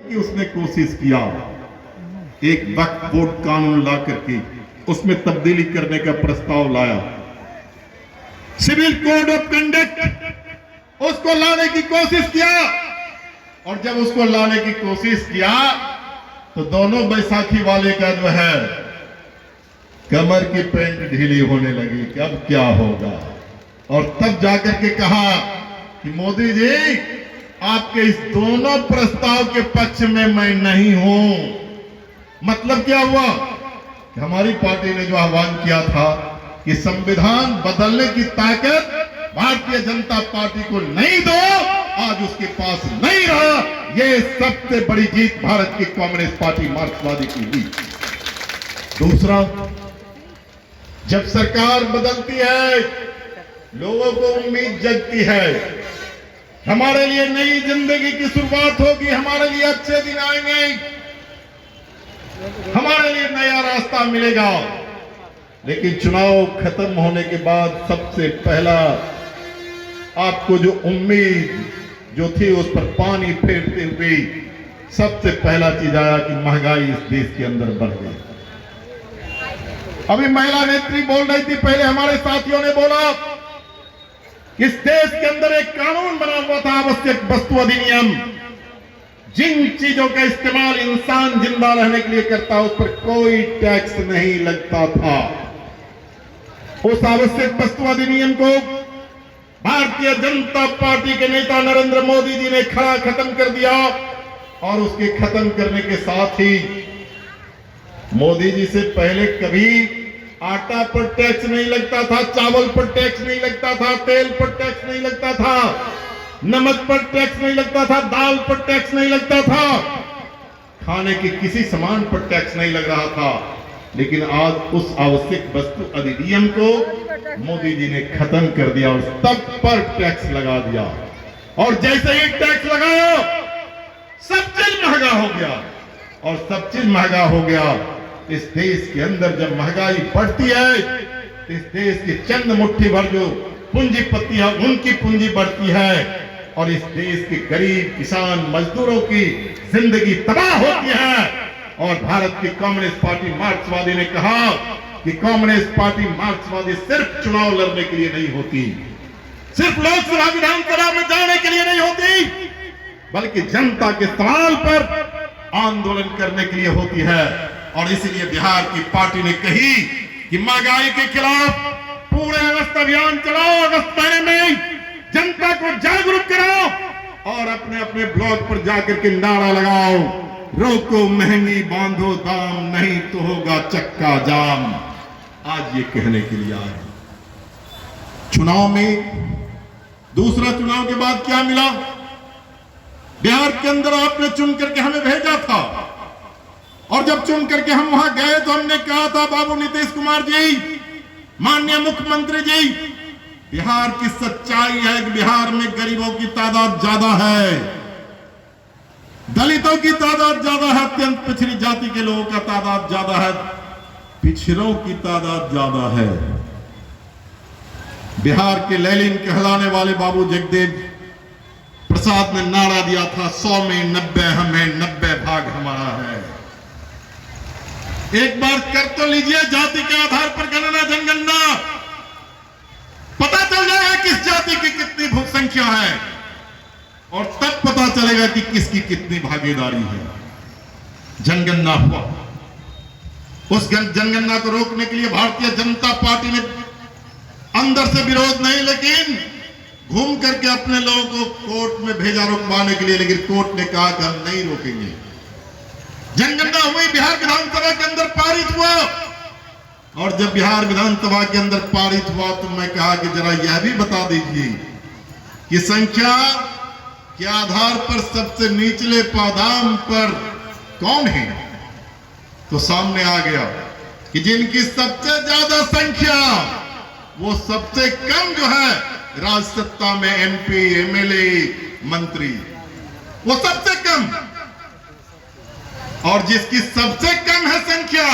कि उसने कोशिश किया एक वक्फ बोर्ड कानून ला करके उसमें तब्दीली करने का प्रस्ताव लाया, सिविल कोड ऑफ कंडक्ट उसको लाने की कोशिश किया, और जब उसको लाने की कोशिश किया तो दोनों बैसाखी वाले का जो है कमर की पेंट ढीली होने लगी कि अब क्या होगा, और तब जाकर के कहा कि मोदी जी आपके इस दोनों प्रस्ताव के पक्ष में मैं नहीं हूं। मतलब क्या हुआ कि हमारी पार्टी ने जो आह्वान किया था कि संविधान बदलने की ताकत भारतीय जनता पार्टी को नहीं दो, आज उसके पास नहीं रहा। यह सबसे बड़ी जीत भारत की कांग्रेस पार्टी मार्क्सवादी की हुई। दूसरा, जब सरकार बदलती है लोगों को उम्मीद जगती है, हमारे लिए नई जिंदगी की शुरुआत होगी, हमारे लिए अच्छे दिन आएंगे, हमारे लिए नया रास्ता मिलेगा। लेकिन चुनाव खत्म होने के बाद सबसे पहला आपको जो उम्मीद जो थी उस पर पानी फेरते हुए सबसे पहला चीज आया कि महंगाई इस देश के अंदर बढ़ गई। अभी महिला नेत्री बोल रही थी, पहले हमारे साथियों ने बोला इस देश के अंदर एक कानून बना हुआ था, आवश्यक वस्तु अधिनियम, जिन चीजों का इस्तेमाल इंसान जिंदा रहने के लिए करता उस पर कोई टैक्स नहीं लगता था। उस आवश्यक वस्तु अधिनियम को भारतीय जनता पार्टी के नेता नरेंद्र मोदी जी ने खड़ा खत्म कर दिया, और उसके खत्म करने के साथ ही मोदी जी से पहले कभी आटा पर टैक्स नहीं लगता था, चावल पर टैक्स नहीं लगता था, तेल पर टैक्स नहीं लगता था, नमक पर टैक्स नहीं लगता था, दाल पर टैक्स नहीं लगता था, खाने के किसी सामान पर टैक्स नहीं लग रहा था। लेकिन आज उस आवश्यक वस्तु अधिनियम को मोदी जी ने खत्म कर दिया और सब पर टैक्स लगा दिया, और जैसे ही टैक्स लगाया सब चीज महंगा हो गया, और सब चीज महंगा हो गया। इस देश के अंदर जब महंगाई बढ़ती है, इस देश की चंद मुट्ठी भर जो पूंजीपति है उनकी पूंजी बढ़ती है, और इस देश के गरीब किसान मजदूरों की जिंदगी तबाह होती है। और भारत की कांग्रेस पार्टी मार्क्सवादी ने कहा कि कांग्रेस पार्टी मार्क्सवादी सिर्फ चुनाव लड़ने के लिए नहीं होती, सिर्फ लोकसभा विधानसभा में जाने के लिए नहीं होती, बल्कि जनता के सवाल पर आंदोलन करने के लिए होती है। और इसलिए बिहार की पार्टी ने कही कि महंगाई के खिलाफ पूरे अगस्त अभियान चलाओ, अगस्त महीने में जनता को जागरूक कराओ, और अपने अपने ब्लॉक पर जाकर के नारा लगाओ, रोको महंगी बांधो दाम, नहीं तो होगा चक्का जाम। आज ये कहने के लिए आए। चुनाव में दूसरा चुनाव के बाद क्या मिला? बिहार के अंदर आपने चुन करके हमें भेजा था, और जब चुन करके हम वहां गए तो हमने कहा था बाबू नीतीश कुमार जी, माननीय मुख्यमंत्री जी, बिहार की सच्चाई है कि बिहार में गरीबों की तादाद ज्यादा है, दलितों की तादाद ज्यादा है, अत्यंत पिछड़ी जाति के लोगों का तादाद ज्यादा है, पिछड़ों की तादाद ज्यादा है। बिहार के लेलिन कहलाने वाले बाबू जगदेव प्रसाद ने नारा दिया था, 100 में 90 हमें, 90 भाग हमारा है। एक बार कर तो लीजिए जाति के आधार पर गणना, जनगणना, पता चल जाएगा किस जाति की कितनी भू संख्या है, और तब पता चलेगा कि किसकी कितनी भागीदारी है। जनगणना हुआ, उस जनगणना को रोकने के लिए भारतीय जनता पार्टी ने अंदर से विरोध नहीं, लेकिन घूम करके अपने लोगों को कोर्ट में भेजा रुकवाने के लिए, लेकिन कोर्ट ने कहा कि हम नहीं रोकेंगे। जनगणना हुई, बिहार विधानसभा के अंदर पारित हुआ, और जब बिहार विधानसभा के अंदर पारित हुआ तो मैं कहा कि जरा यह भी बता दीजिए कि संख्या के आधार पर सबसे निचले पादाम पर कौन है? तो सामने आ गया कि जिनकी सबसे ज्यादा संख्या, वो सबसे कम जो है राज सत्ता में एमपी, एमएलए, मंत्री, वो सबसे कम, और जिसकी सबसे कम है संख्या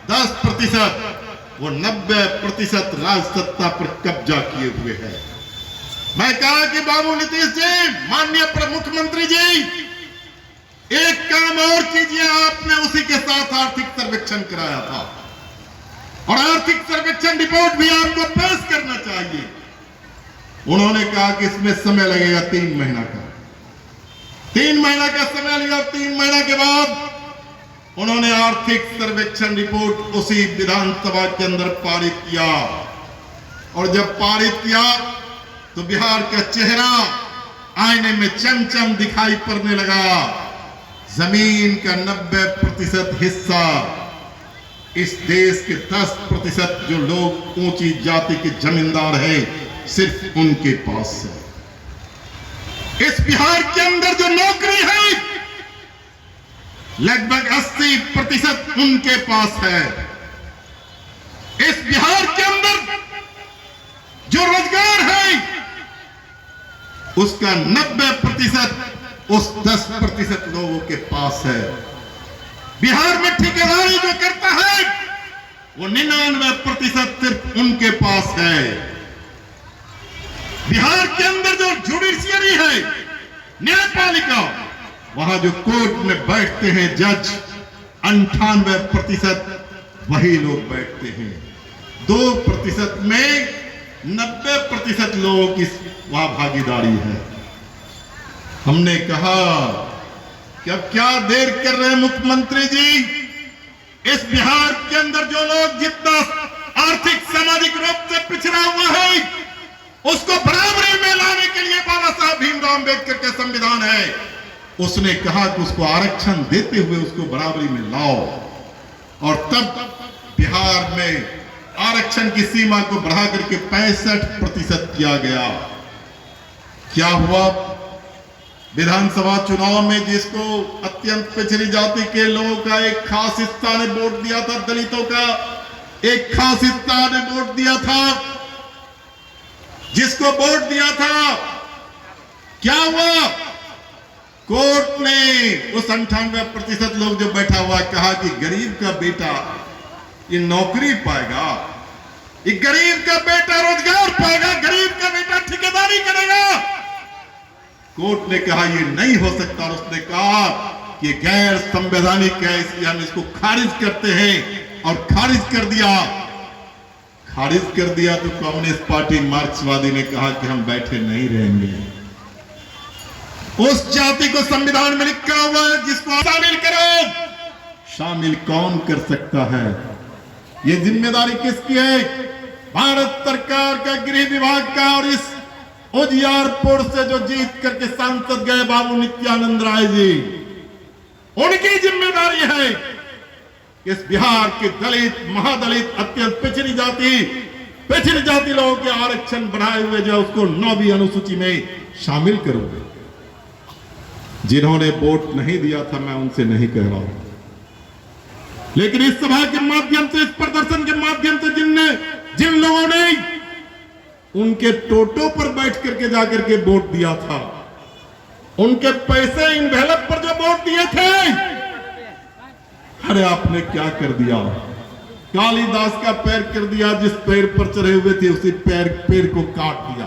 10%, वो 90% राज सत्ता पर कब्जा किए हुए है। मैं कहा कि बाबू नीतीश जी, माननीय मुख्यमंत्री जी, एक तमाम और चीजें आपने उसी के साथ आर्थिक सर्वेक्षण कराया था और आर्थिक सर्वेक्षण रिपोर्ट भी आपको पेश करना चाहिए। उन्होंने कहा कि इसमें समय लगेगा 3 महीना का, 3 महीना का समय लिया। 3 महीना के बाद उन्होंने आर्थिक सर्वेक्षण रिपोर्ट उसी विधानसभा के अंदर पारित किया और जब पारित किया तो बिहार का चेहरा आईने में चमचम दिखाई पड़ने लगा। जमीन का 90% हिस्सा इस देश के 10% जो लोग ऊंची जाति के जमींदार हैं सिर्फ उनके पास है। इस बिहार के अंदर जो नौकरी है लगभग 80% उनके पास है। इस बिहार के अंदर जो रोजगार है उसका 90% उस 10% लोगों के पास है। बिहार में ठेकेदारी जो करता है वो 99% सिर्फ उनके पास है। बिहार के अंदर जो जुडिशियरी है, न्यायपालिका, वहां जो कोर्ट में बैठते हैं जज, 98% वही लोग बैठते हैं। 2% में 90% लोगों की वहां भागीदारी है। हमने कहा कि अब क्या देर कर रहे हैं मुख्यमंत्री जी, इस बिहार के अंदर जो लोग जितना आर्थिक सामाजिक रूप से पिछड़ा हुआ है उसको बराबरी में लाने के लिए बाबा साहब भीमराव अम्बेडकर का संविधान है। उसने कहा कि उसको आरक्षण देते हुए उसको बराबरी में लाओ और तब बिहार में आरक्षण की सीमा को बढ़ा करके 65% किया गया। क्या हुआ? विधानसभा चुनाव में जिसको अत्यंत पिछड़ी जाति के लोगों का एक खास हिस्सा ने वोट दिया था, दलितों का एक खास हिस्सा ने वोट दिया था, जिसको वोट दिया था, क्या हुआ? कोर्ट ने उस 98% लोग जो बैठा हुआ कहा कि गरीब का बेटा ये नौकरी पाएगा, ये गरीब का बेटा रोजगार पाएगा, गरीब का बेटा ठेकेदारी करेगा। कोर्ट ने कहा ये नहीं हो सकता और उसने कहा कि गैर संवैधानिक है, इसलिए हम इसको खारिज करते हैं और खारिज कर दिया। खारिज कर दिया तो कम्युनिस्ट पार्टी मार्क्सवादी ने कहा कि हम बैठे नहीं रहेंगे। उस जाति को संविधान में लिखा हुआ है जिसको शामिल करो। शामिल कौन कर सकता है? ये जिम्मेदारी किसकी है? भारत सरकार का, गृह विभाग का और इस उजियारपुर से जो जीत करके सांसद गए बाबू नित्यानंद राय जी, उनकी जिम्मेदारी है इस बिहार के दलित, महादलित, अत्यंत पिछड़ी जाति लोगों के आरक्षण बढ़ाए हुए जो उसको 9वीं अनुसूची में शामिल करोगे। जिन्होंने वोट नहीं दिया था मैं उनसे नहीं कह रहा हूं, लेकिन इस सभा के माध्यम से, इस प्रदर्शन के माध्यम से जिन लोगों ने उनके टोटो पर बैठ करके जाकर के वोट दिया था, उनके पैसे इन्वेलप पर जो वोट दिए थे, अरे आपने क्या कर दिया? कालिदास का पैर कर दिया, जिस पैर पर चढ़े हुए थे उसी पैर को काट दिया।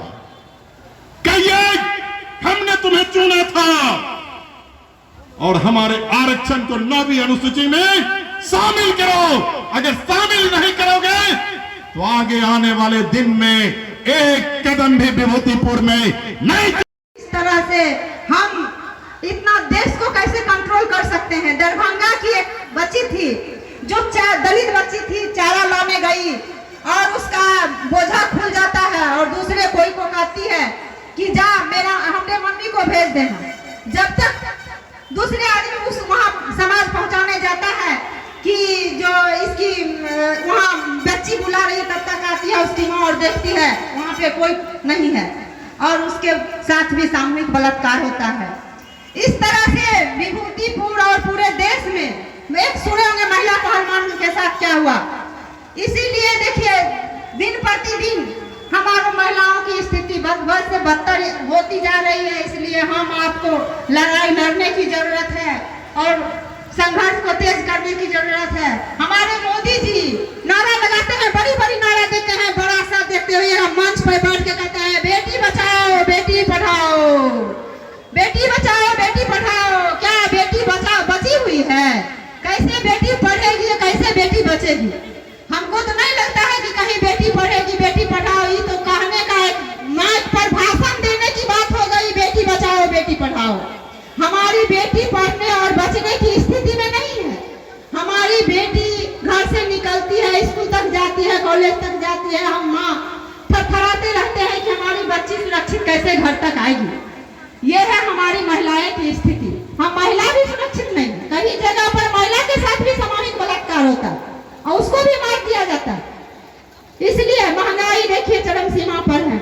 कहिए हमने तुम्हें चुना था और हमारे आरक्षण को 9वीं अनुसूची में शामिल करो। अगर शामिल नहीं करोगे तो आगे आने वाले दिन में एक कदम भी विभूतिपुर में नहीं। इस तरह से हम इतना देश को कैसे कंट्रोल कर सकते हैं? दरभंगा की एक बच्ची थी जो दलित बच्ची थी, चारा लाने गई और उसका बोझा खुल जाता है और दूसरे कोई को कहती है कि जा हमने मम्मी को भेज देना। जब तक दूसरे आदमी उस वहां समाज पहुंचाने जाता है कि जो इसकी वहां बच्ची बुला रही है, तब तक आती है उसकी माँ और देखती है वहां पे कोई नहीं है और उसके साथ भी सामूहिक बलात्कार होता है। इस तरह से विभूतिपुर और पूरे देश में एक सुने होंगे महिला पहलवान के साथ क्या हुआ। इसीलिए देखिए दिन प्रतिदिन हमारी महिलाओं की स्थिति बद से बदतर होती जा रही है। इसलिए हम आपको लड़ाई लड़ने की जरूरत है और संघर्ष को तेज करने की जरूरत है। हमारे मोदी जी नारा लगाते हैं, बड़ी बड़ी नारा देते हैं, बड़ा सा देखते हुए हम मंच पर बैठ के कहते हैं बेटी बचाओ बेटी पढ़ाओ, बेटी बचाओ बेटी पढ़ाओ। क्या बेटी बची बचेगी। हमको तो नहीं लगता है कि कहीं बेटी पढ़ेगी, बेटी पढ़ाओ, ये तो कहने का एक माइक पर भाषण देने की बात हो गई, बेटी बचाओ बेटी पढ़ाओ। हमारी बेटी पढ़ने और बचने की स्थिति में नहीं है। हमारी बेटी घर से निकलती है, स्कूल तक जाती है, कॉलेज तक जाती है, हम माँ थरथराते रहते हैं कि हमारी बच्ची सुरक्षित कैसे घर तक आएगी। ये है हमारी महिलाएं की स्थिति। हम महिला भी सुरक्षित नहीं है। कई जगह पर महिला के साथ भी सामूहिक बलात्कार होता है और उसको भी मार दिया जाता है। इसलिए महंगाई देखिए चरम सीमा पर है।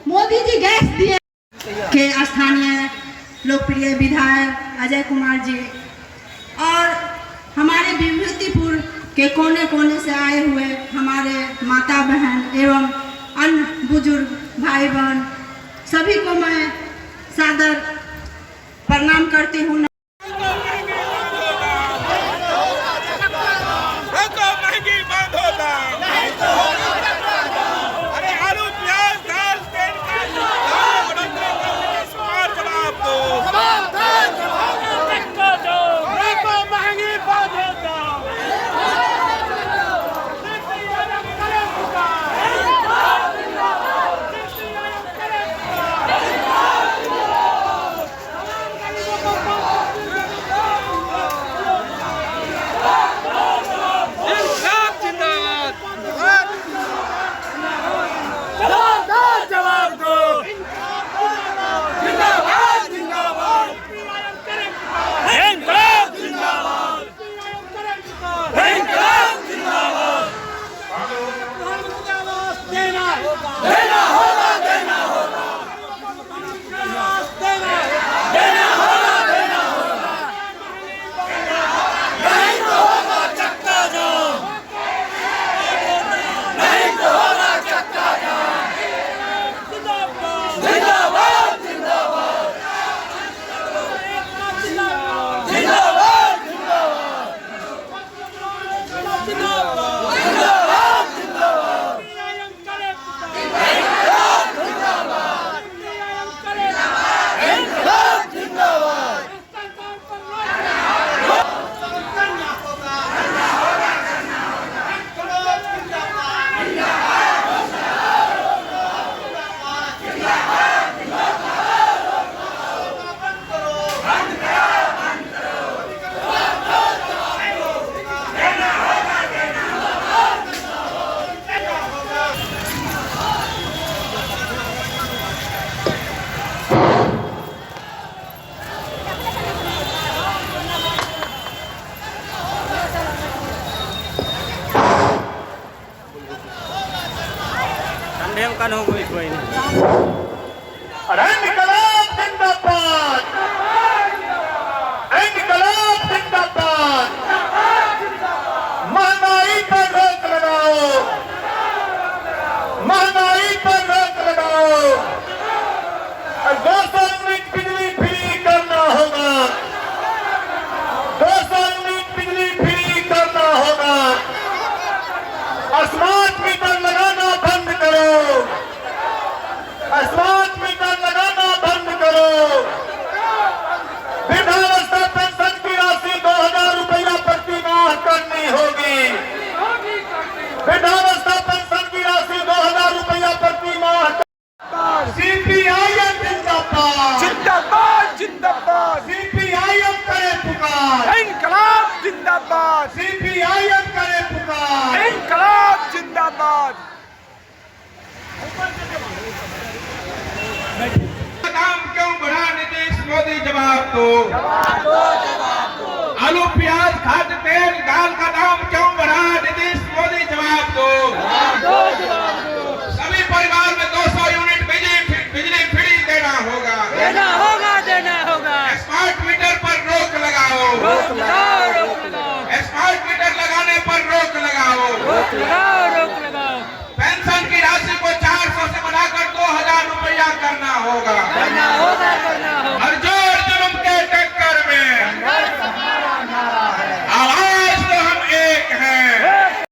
मोदी जी गैस दिए के स्थानीय लोकप्रिय विधायक अजय कुमार जी और हमारे विभूतिपुर के कोने कोने से आए हुए हमारे माता बहन एवं अन्य बुजुर्ग भाई बहन सभी को मैं सादर प्रणाम करती हूँ। महंगी बंद होता अरे आलू प्याज दाल तेल जवाब दो महंगी बंद होता kan ho goi koi ni इंकलाब जिंदाबाद, इंकलाब जिंदाबाद, महंगाई पर रोक लगाओ, महंगाई पर रोक लगाओ, 200 यूनिट बिजली फ्री करना होगा, 200 यूनिट बिजली फ्री करना होगा, स्मार्ट मीटर लगाना बंद करो, स्मार्ट मीटर लगाना बंद करो, वृद्धावस्था पेंशन की राशि 2000 रुपया प्रति माह करनी होगी, वृद्धावस्था पेंशन की राशि 2000 रुपया प्रति माह। सीपीआईएम जिंदाबाद, जिंदाबाद जिंदाबाद सीपीआईएम करे पुकार, इंकलाब जिंदाबाद सीपीआईएम करे पुकार, इंकलाब जिंदाबाद। दाम क्यों बढ़ा नीतीश मोदी जवाब दो, आलू प्याज खाद्य तेल दाल का दाम क्यों बढ़ा नीतीश मोदी जवाब दो।